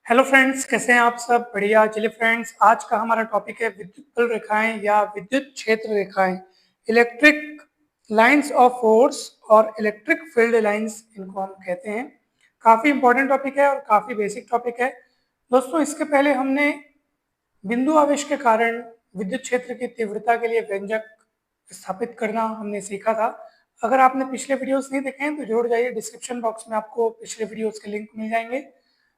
Hello friends, कैसे हैं आप सब? बढ़िया। चलिए फ्रेंड्स, आज का हमारा टॉपिक है विद्युत बल रेखाएं या विद्युत क्षेत्र रेखाएं, इलेक्ट्रिक लाइंस ऑफ फोर्स और इलेक्ट्रिक फील्ड लाइंस इनको हम कहते हैं। काफ़ी इंपॉर्टेंट टॉपिक है और काफ़ी बेसिक टॉपिक है दोस्तों। इसके पहले हमने बिंदु आवेश के कारण विद्युत क्षेत्र की तीव्रता के लिए व्यंजक स्थापित करना हमने सीखा था। अगर आपने पिछले वीडियोस नहीं देखे हैं तो जरूर जाइए, डिस्क्रिप्शन बॉक्स में आपको पिछले वीडियोस के लिंक मिल जाएंगे।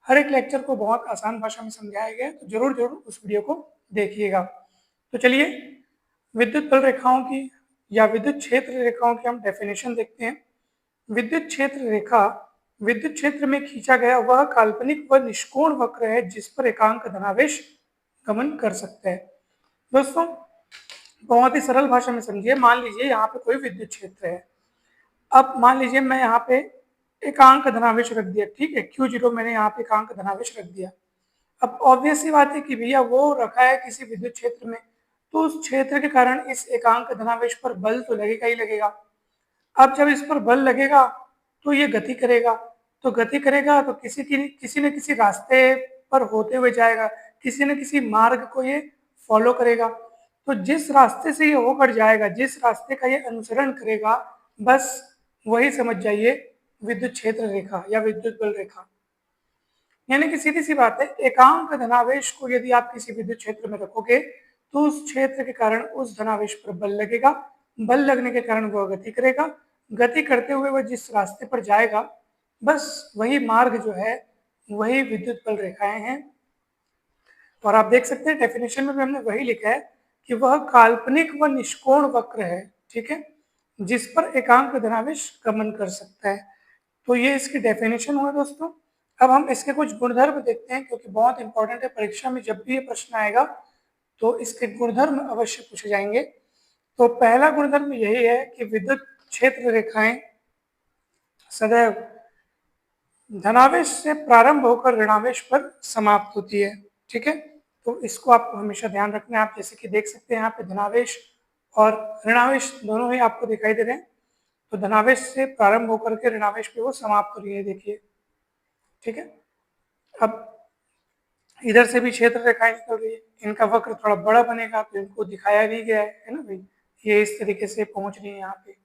हर एक लेक्चर को बहुत आसान भाषा में समझाया गया है, तो जरूर जरूर उस वीडियो को देखिएगा। तो चलिए विद्युत बल रेखाओं की या विद्युत क्षेत्र रेखाओं की हम डेफिनेशन देखते हैं। विद्युत क्षेत्र रेखा विद्युत क्षेत्र में खींचा गया वह काल्पनिक व निष्कोण वक्र है जिस पर एकांक धनावेश गमन कर सकता है। दोस्तों, बहुत ही सरल भाषा में समझिए। मान लीजिए यहाँ पे कोई विद्युत क्षेत्र है। अब मान लीजिए मैं यहाँ पे एकांक धनावेश रख दिया, ठीक है, Q0 मैंने यहाँ पे एकांक धनावेश रख दिया। अब ऑब्वियस सी बात है कि भैया वो रखा है किसी विद्युत क्षेत्र में, तो उस क्षेत्र के कारण इस एकांक धनावेश पर बल तो लगेगा ही लगेगा। अब जब इस पर बल लगेगा तो ये गति करेगा, तो गति करेगा तो किसी न किसी रास्ते पर होते हुए जाएगा, किसी न किसी मार्ग को ये फॉलो करेगा। तो जिस रास्ते से ये होकर जाएगा, जिस रास्ते का ये अनुसरण करेगा, बस वही समझ जाइए विद्युत क्षेत्र रेखा या विद्युत बल रेखा। यानी कि सीधी सी बात है, एकांक धनावेश को यदि आप किसी विद्युत क्षेत्र में रखोगे तो उस क्षेत्र के कारण उस धनावेश पर बल लगेगा। बल लगने के कारण वह गति करेगा, गति करते हुए वह जिस रास्ते पर जाएगा, बस वही मार्ग जो है वही विद्युत बल रेखाएं हैं। और आप देख सकते हैं डेफिनेशन में भी हमने वही लिखा है कि वह काल्पनिक व निष्कोण वक्र है, ठीक है, जिस पर एकांक धनावेश गमन कर सकता है। तो ये इसकी डेफिनेशन हुआ दोस्तों। अब हम इसके कुछ गुणधर्म देखते हैं, क्योंकि बहुत इंपॉर्टेंट है। परीक्षा में जब भी ये प्रश्न आएगा तो इसके गुणधर्म अवश्य पूछे जाएंगे। तो पहला गुणधर्म यही है कि विद्युत क्षेत्र रेखाएं सदैव धनावेश से प्रारंभ होकर ऋणावेश पर समाप्त होती है, ठीक है। तो इसको आपको हमेशा ध्यान रखना है। आप जैसे कि देख सकते हैं यहाँ पे धनावेश और ऋणावेश दोनों ही आपको दिखाई दे रहे हैं। तो धनावेश से प्रारंभ होकर के ऋणावेश पे वो समाप्त हो रही है, देखिए, ठीक है। अब इधर से भी क्षेत्र रेखाएं निकल रही है, इनका वक्र थोड़ा बड़ा बनेगा तो इनको दिखाया नहीं गया है ना भाई। ये इस तरीके से पहुंच रही है यहाँ पे,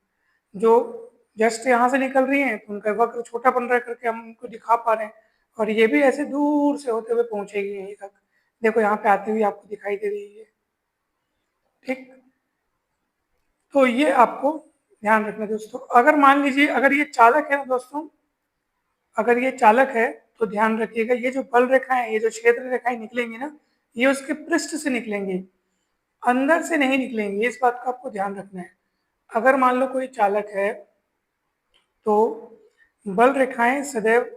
जो जस्ट यहाँ से निकल रही हैं तो उनका वक्र छोटा बन रहा है करके हम उनको दिखा पा रहे हैं। और ये भी ऐसे दूर से होते हुए पहुंचेगी यहीं तक, देखो यहाँ पे आती हुई आपको दिखाई दे रही है, ठीक। तो ये आपको ध्यान रखना दोस्तों। अगर मान लीजिए अगर ये चालक है ना दोस्तों, अगर ये चालक है तो ध्यान रखिएगा, ये जो बल रेखाएं, ये जो क्षेत्र रेखाएं निकलेंगी ना, ये उसके पृष्ठ से निकलेंगी, अंदर से नहीं निकलेंगी। इस बात का आपको ध्यान रखना है। अगर मान लो कोई चालक है तो बल रेखाएं सदैव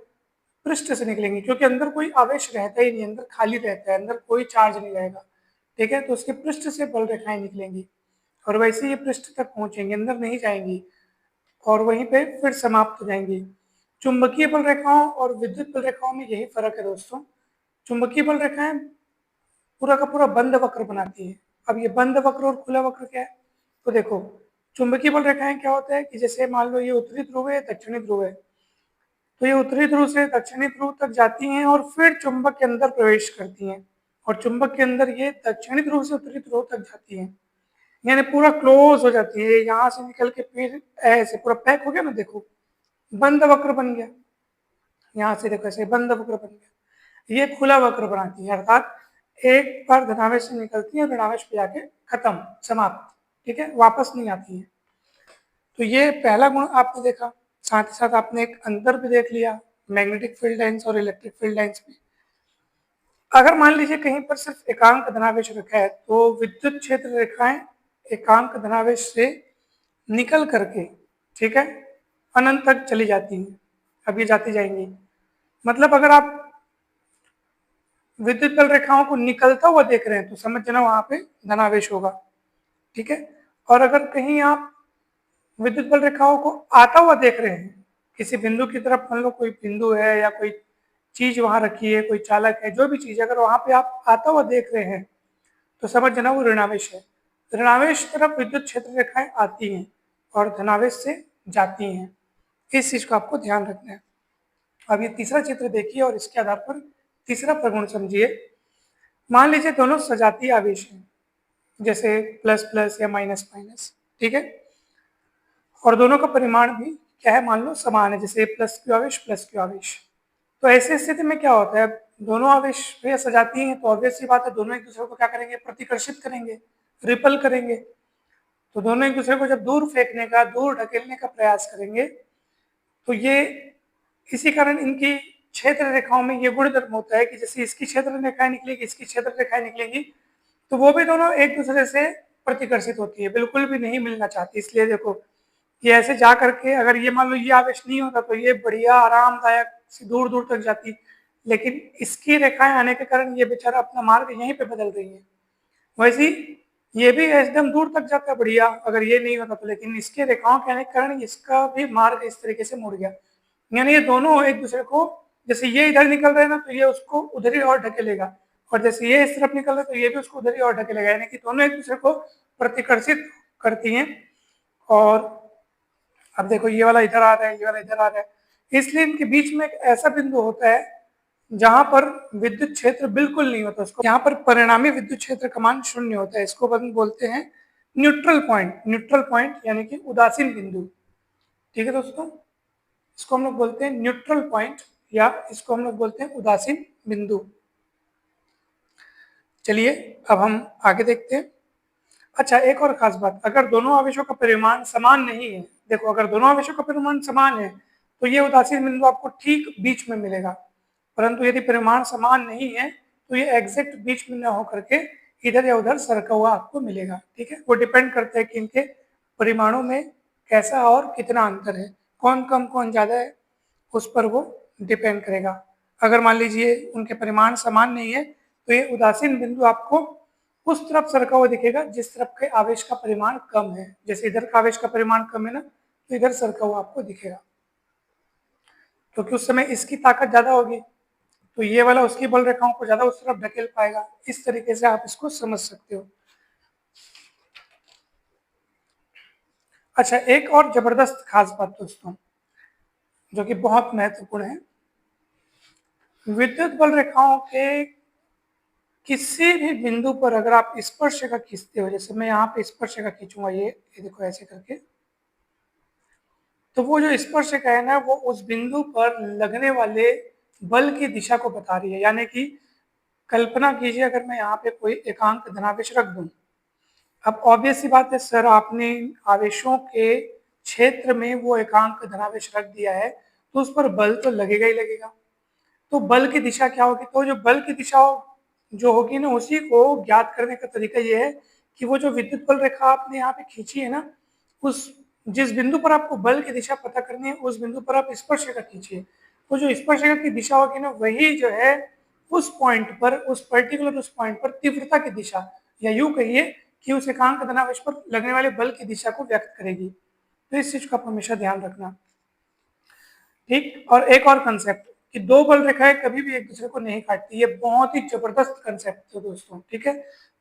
पृष्ठ से निकलेंगी, क्योंकि अंदर कोई आवेश रहता ही नहीं, अंदर खाली रहता है, अंदर कोई चार्ज नहीं रहेगा, ठीक है। तो उसके पृष्ठ से बल रेखाएं निकलेंगी और वैसे ये पृष्ठ तक पहुंचेंगी, अंदर नहीं जाएंगी और वहीं पे फिर समाप्त हो जाएंगी। चुंबकीय बल रेखाओं और विद्युत बल रेखाओं में यही फर्क है दोस्तों। चुंबकीय बल रेखाएं पूरा का पूरा बंद वक्र बनाती है। अब ये बंद वक्र और खुला वक्र क्या है? तो देखो, चुंबकीय बल रेखाएं क्या होता है कि जैसे मान लो ये उत्तरी ध्रुव है, दक्षिणी ध्रुव है, तो ये उत्तरी ध्रुव से दक्षिणी ध्रुव तक जाती हैं और फिर चुंबक के अंदर प्रवेश करती हैं, और चुंबक के अंदर ये दक्षिणी ध्रुव से उत्तरी ध्रुव तक जाती हैं, यानी पूरा क्लोज हो जाती है। यहाँ से निकल के फिर ऐसे पूरा पैक हो गया ना, देखो बंद वक्र बन गया। यहाँ से देखो ऐसे बंद वक्र बन गया। ये खुला वक्र बनाती है, अर्थात एक बार धनावेश से निकलती है, ऋणावेश पे जाके खत्म, समाप्त, ठीक है, वापस नहीं आती है। तो ये पहला गुण आपने देखा। साथ ही साथ आपने एक अंतर भी देख लिया मैग्नेटिक फील्ड लाइंस और इलेक्ट्रिक फील्ड लाइंस में। अगर मान लीजिए कहीं पर सिर्फ एकांक धनावेश रखा है तो विद्युत क्षेत्र रेखाएं एकांक धनावेश से निकल करके, ठीक है, अनंत तक चली जाती हैं। अब ये जाती जाएंगी, मतलब अगर आप विद्युत बल रेखाओं को निकलता हुआ देख रहे हैं तो समझ जाना वहां पे धनावेश होगा, ठीक है। और अगर कहीं आप विद्युत बल रेखाओं को आता हुआ देख रहे हैं किसी बिंदु की तरफ, मान लो कोई बिंदु है या कोई चीज वहां रखी है, कोई चालक है, जो भी चीज, अगर वहां पे आप आता हुआ देख रहे हैं तो समझ जाना वो ऋणावेश है। ऋणावेश तरफ विद्युत क्षेत्र रेखाएं आती हैं और धनावेश से जाती हैं। इस चीज को आपको ध्यान रखना है। अब ये तीसरा चित्र देखिए और इसके आधार पर तीसरा प्रगुण समझिए, मान लीजिए दोनों सजातीय आवेश हैं, जैसे प्लस प्लस या माइनस माइनस, ठीक है, और दोनों का परिमाण भी क्या है, मान लो समान है, जैसे प्लस क्यू आवेश प्लस क्यू आवेश। तो ऐसी स्थिति में क्या होता है, दोनों आवेश भैया सजातीय हैं, तो ऑब्वियस सी बात है दोनों एक दूसरे को क्या करेंगे, प्रतिकर्षित करेंगे, रिपल करेंगे। तो दोनों एक दूसरे को जब दूर फेंकने का, दूर ढकेलने का प्रयास करेंगे, तो ये इसी कारण इनकी क्षेत्र रेखाओं में ये गुणधर्म होता है कि जैसे इसकी क्षेत्र रेखाएं निकलेगी, इसकी क्षेत्र रेखाएं निकलेंगी, तो वो भी दोनों एक दूसरे से प्रतिकर्षित होती है, बिल्कुल भी नहीं मिलना चाहती। इसलिए देखो ये ऐसे जा करके, अगर ये मान लो ये आवेश नहीं होता तो ये बढ़िया आरामदायक दूर दूर तक जाती, लेकिन इसकी रेखाएं आने के कारण ये बेचारा अपना मार्ग यहीं पे बदल रही है। वैसे ये भी एकदम दूर तक जाता है बढ़िया, अगर ये नहीं होता तो, लेकिन इसके रेखाओं के आने के कारण इसका भी मार्ग इस तरीके से मुड़ गया। यानी ये दोनों एक दूसरे को, जैसे ये इधर निकल रहे हैं ना, तो ये उसको उधर ही और ढकेलेगा, और जैसे ये इस तरफ निकल रहा है तो ये भी उसको उधर ही और ढकेलेगा, यानी कि दोनों एक दूसरे को प्रतिकर्षित करती हैं। और अब देखो ये वाला इधर आ रहा है, ये वाला इधर आ रहा है, इसलिए इनके बीच में एक ऐसा बिंदु होता है जहां पर विद्युत क्षेत्र बिल्कुल नहीं होता, उसको यहाँ पर परिणामी विद्युत क्षेत्र का मान शून्य होता है। इसको हम बोलते हैं न्यूट्रल पॉइंट। न्यूट्रल पॉइंट यानी कि उदासीन बिंदु, ठीक है दोस्तों, इसको हम लोग बोलते हैं न्यूट्रल पॉइंट, या इसको हम लोग बोलते हैं उदासीन बिंदु। चलिए अब हम आगे देखते हैं। अच्छा, एक और खास बात, अगर दोनों आवेशों का परिमाण समान नहीं है, देखो अगर दोनों आवेशों का परिमाण समान है तो ये उदासीन बिंदु आपको ठीक बीच में मिलेगा, परंतु यदि परिमाण समान नहीं है तो ये एग्जैक्ट बीच में न होकर के इधर या उधर सरका हुआ आपको मिलेगा, ठीक है। वो डिपेंड करता है कि इनके परिमाणों में कैसा और कितना अंतर है, कौन कम कौन ज्यादा है, उस पर वो डिपेंड करेगा। अगर मान लीजिए उनके परिमाण समान नहीं है तो ये उदासीन बिंदु आपको उस तरफ सरका हुआ दिखेगा जिस तरफ के आवेश का परिमाण कम है, जैसे इधर का आवेश का परिमाण कम है ना, तो इधर सरका हुआ आपको दिखेगा, क्योंकि उस समय इसकी ताकत ज्यादा होगी, तो ये वाला उसकी बल रेखाओं को ज्यादा उस तरफ ढकेल पाएगा। इस तरीके से आप इसको समझ सकते हो। अच्छा, एक और जबरदस्त खास बात दोस्तों, जो कि बहुत महत्वपूर्ण है, विद्युत बल रेखाओं के किसी भी बिंदु पर अगर आप स्पर्शरेखा खींचते हो, जैसे मैं यहाँ पे स्पर्शरेखा खींचूंगा, ये देखो ऐसे करके, तो वो जो स्पर्शरेखा है ना, वो उस बिंदु पर लगने वाले बल की दिशा को बता रही है। यानी कि कल्पना कीजिए अगर मैं यहाँ पे कोई एकांक धनावेश रख दूं, अब ऑब्वियस सी बात है सर, आपने आवेशों के क्षेत्र में वो एकांक धनावेश रख दिया है, तो उस पर बल तो लगेगा ही लगेगा। तो बल की दिशा क्या होगी, तो जो बल की दिशा जो होगी ना, उसी को ज्ञात करने का तरीका ये है कि वो जो विद्युत बल रेखा आपने यहाँ पे खींची है ना, उस जिस बिंदु पर आपको बल की दिशा पता करनी है, उस बिंदु पर आप स्पर्शरेखा खींचिए। तो जो स्पर्शरेखा की दिशा होगी ना, वही जो है उस पॉइंट पर, उस पर्टिकुलर उस पॉइंट पर तीव्रता की दिशा, या यूं कहिए कि उस एकांक धनावेश पर लगने वाले बल की दिशा को व्यक्त करेगी। तो इस चीज का आप हमेशा ध्यान रखना, ठीक। और एक और कंसेप्ट कि दो बल रेखाएं कभी भी एक दूसरे को नहीं काटती, ये बहुत ही जबरदस्त कंसेप्ट है दोस्तों, ठीक है।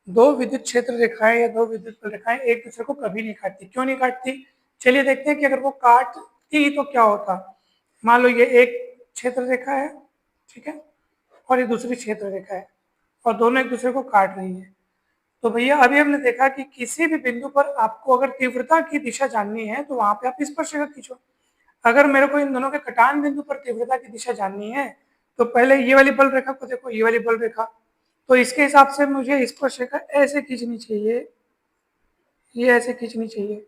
दो विद्युत क्षेत्र रेखाएं या दो विद्युत बल रेखाएं एक दूसरे को कभी नहीं काटती। क्यों नहीं काटती, चलिए देखते हैं कि अगर वो काटती तो क्या होता। मान लो ये एक क्षेत्र रेखा है, ठीक है, और ये दूसरी क्षेत्र रेखा है, और दोनों एक दूसरे को काट रही है। तो भैया अभी हमने देखा कि किसी भी बिंदु पर आपको अगर तीव्रता की दिशा जाननी है तो वहां पे आप स्पर्शरेखा खींचो। अगर मेरे को इन दोनों के कटान बिंदु पर तीव्रता की दिशा जाननी है, तो पहले ये वाली बल रेखा को देखो, ये वाली बल रेखा, तो इसके हिसाब से मुझे स्पर्शरेखा ऐसे खींचनी चाहिए, ये ऐसे खींचनी चाहिए,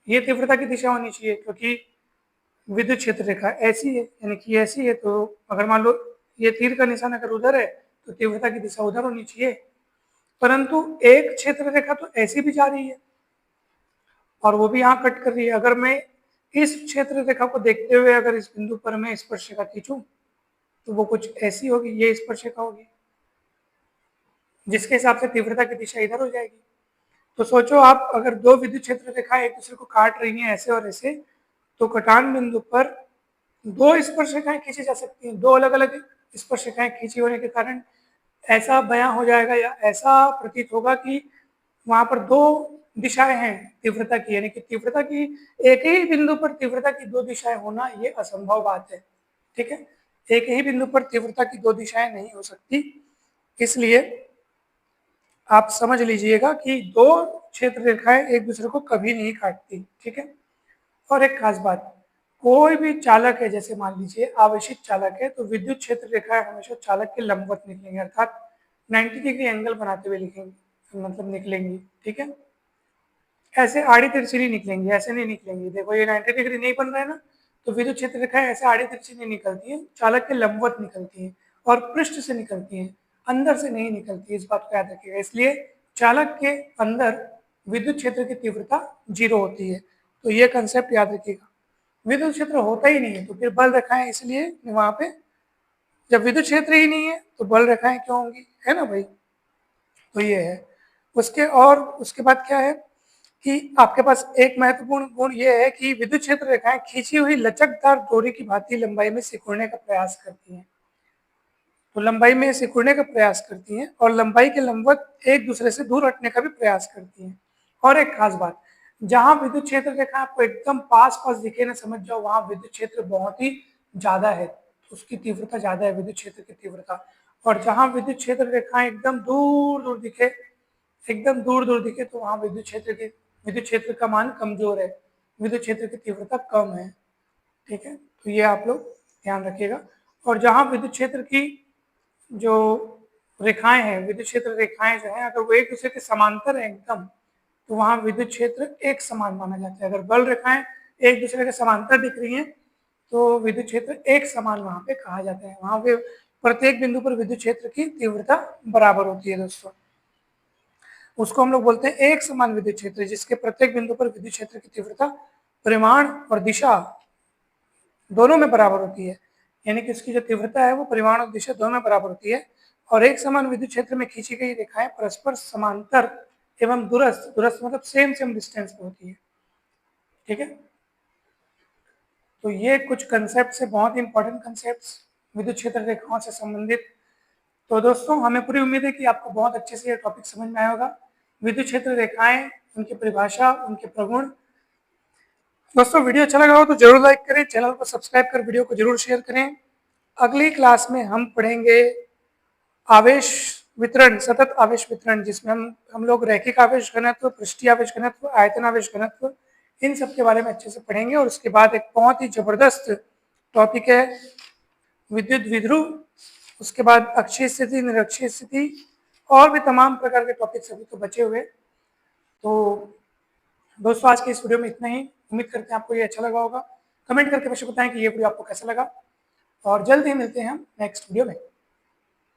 ये तीव्रता की दिशा होनी चाहिए, क्योंकि विद्युत क्षेत्र रेखा ऐसी है, यानी कि ऐसी है। तो अगर मान लो ये तीर का निशान अगर उधर है तो तीव्रता की दिशा उधर होनी चाहिए, परंतु एक क्षेत्र रेखा तो ऐसी भी जा रही है और वो भी यहाँ कट कर रही है। अगर मैं इस क्षेत्र रेखा को देखते हुए अगर इस बिंदु पर मैं स्पर्शरेखा खींचूं तो वो कुछ ऐसी होगी, ये स्पर्शरेखा होगी, जिसके हिसाब से तीव्रता की दिशा इधर हो जाएगी। तो सोचो आप अगर दो विद्युत क्षेत्र रेखाएं एक दूसरे को काट रही हैं ऐसे और ऐसे, तो कटान बिंदु पर दो स्पर्शरेखाएं खींची जा सकती हैं। दो अलग अलग स्पर्शरेखाएं खींची होने के कारण ऐसा बयां हो जाएगा या ऐसा प्रतीत होगा कि वहां पर दो दिशाएं हैं तीव्रता की, यानी कि तीव्रता की एक ही बिंदु पर तीव्रता की दो दिशाएं होना ये असंभव बात है, ठीक है। एक ही बिंदु पर तीव्रता की दो दिशाएं नहीं हो सकती, इसलिए आप समझ लीजिएगा कि दो क्षेत्र रेखाएं एक दूसरे को कभी नहीं काटती, ठीक है। और एक खास बात, कोई भी चालक है, जैसे मान लीजिए आवेशित चालक है, तो विद्युत क्षेत्र रेखाएं हमेशा चालक के लंबवत निकलेंगे, अर्थात 90 डिग्री एंगल बनाते हुए लिखेंगे, मतलब निकलेंगी, ठीक है। ऐसे आड़ी तिरछी नहीं निकलेंगी, ऐसे नहीं निकलेंगी। देखो ये 90 डिग्री नहीं बन रहा है ना, तो विद्युत क्षेत्र रेखाएं ऐसे आड़ी तिरछी नहीं निकलती है, चालक के लंबवत निकलती है और पृष्ठ से निकलती है, अंदर से नहीं निकलती है। इस बात को याद रखिएगा। इसलिए चालक के अंदर विद्युत क्षेत्र की तीव्रता 0 होती है, तो ये कंसेप्ट याद रखिएगा। विद्युत क्षेत्र होता ही नहीं है तो फिर बल रेखाएं, इसलिए वहां पे जब विद्युत क्षेत्र ही नहीं है तो बल रेखाएं क्यों होंगी, है ना भाई। तो ये है। उसके बाद क्या है कि आपके पास एक महत्वपूर्ण गुण ये है कि विद्युत क्षेत्र रेखाएं खींची हुई लचकदार डोरी की भांति लंबाई में सिकुड़ने का प्रयास करती हैं। तो लंबाई में सिकुड़ने का प्रयास करती हैं और लंबाई के लंबवत एक दूसरे से दूर हटने का भी प्रयास करती हैं। और एक खास बात, जहां विद्युत क्षेत्र रेखा आपको एकदम पास पास दिखे ना, समझ जाओ वहां विद्युत क्षेत्र बहुत ही ज्यादा है, उसकी तीव्रता ज्यादा है विद्युत क्षेत्र की तीव्रता। और जहां विद्युत क्षेत्र रेखाएं एकदम दूर दूर दिखे, एकदम दूर दूर दिखे, तो वहां विद्युत क्षेत्र का मान कमजोर है, विद्युत क्षेत्र की तीव्रता कम है, ठीक है। तो ये आप लोग ध्यान रखिएगा। और जहां विद्युत क्षेत्र की जो रेखाएं हैं, विद्युत क्षेत्र रेखाएं जो है, अगर वो एक दूसरे के समांतर है एकदम, तो वहां विद्युत क्षेत्र एक समान माना जाता है। अगर बल रेखाएं एक दूसरे के समांतर दिख रही हैं तो विद्युत क्षेत्र एक समान वहां पे कहा जाता है। वहां पे प्रत्येक बिंदु पर विद्युत क्षेत्र की तीव्रता बराबर होती है दोस्तों, उसको हम लोग बोलते हैं एक समान विद्युत क्षेत्र, जिसके प्रत्येक बिंदु पर विद्युत क्षेत्र की तीव्रता परिमाण और दिशा दोनों में बराबर होती है। यानी कि उसकी जो तीव्रता है वो परिमाण और दिशा दोनों में बराबर होती है। और एक समान विद्युत क्षेत्र में खींची गई रेखाएं परस्पर समांतर एवं दूरस्थ, दूरस्थ मतलब सेम सेम डिस्टेंस पे होती है, ठीक है। तो ये कुछ कंसेप्ट है, बहुत ही इंपॉर्टेंट कंसेप्ट विद्युत क्षेत्र रेखाओं से संबंधित। तो दोस्तों हमें पूरी उम्मीद है कि आपको बहुत अच्छे से ये टॉपिक समझ में आया होगा। विद्युत क्षेत्र रेखाएं, उनकी परिभाषा, उनके प्रगुण। दोस्तों वीडियो अच्छा लगा हो तो जरूर लाइक करें, चैनल को सब्सक्राइब कर वीडियो को जरूर शेयर करें। अगली क्लास में हम पढ़ेंगे आवेश वितरण, सतत आवेश वितरण, जिसमें हम लोग रैखिक आवेश घनत्व, पृष्ठीय आवेश घनत्व, आयतन आवेश घनत्व, इन सब के बारे में अच्छे से पढ़ेंगे। और उसके बाद एक बहुत ही जबरदस्त टॉपिक है विद्युत विध्रुव, उसके बाद अक्षीय स्थिति, निरक्षीय स्थिति, और भी तमाम प्रकार के टॉपिक्स अभी तो बचे हुए। तो दोस्तों आज के इस वीडियो में इतना ही। उम्मीद करते हैं आपको ये अच्छा लगा होगा। कमेंट करके अवश्य बताएं कि ये वीडियो आपको कैसा लगा, और जल्द ही मिलते हैं हम नेक्स्ट वीडियो में।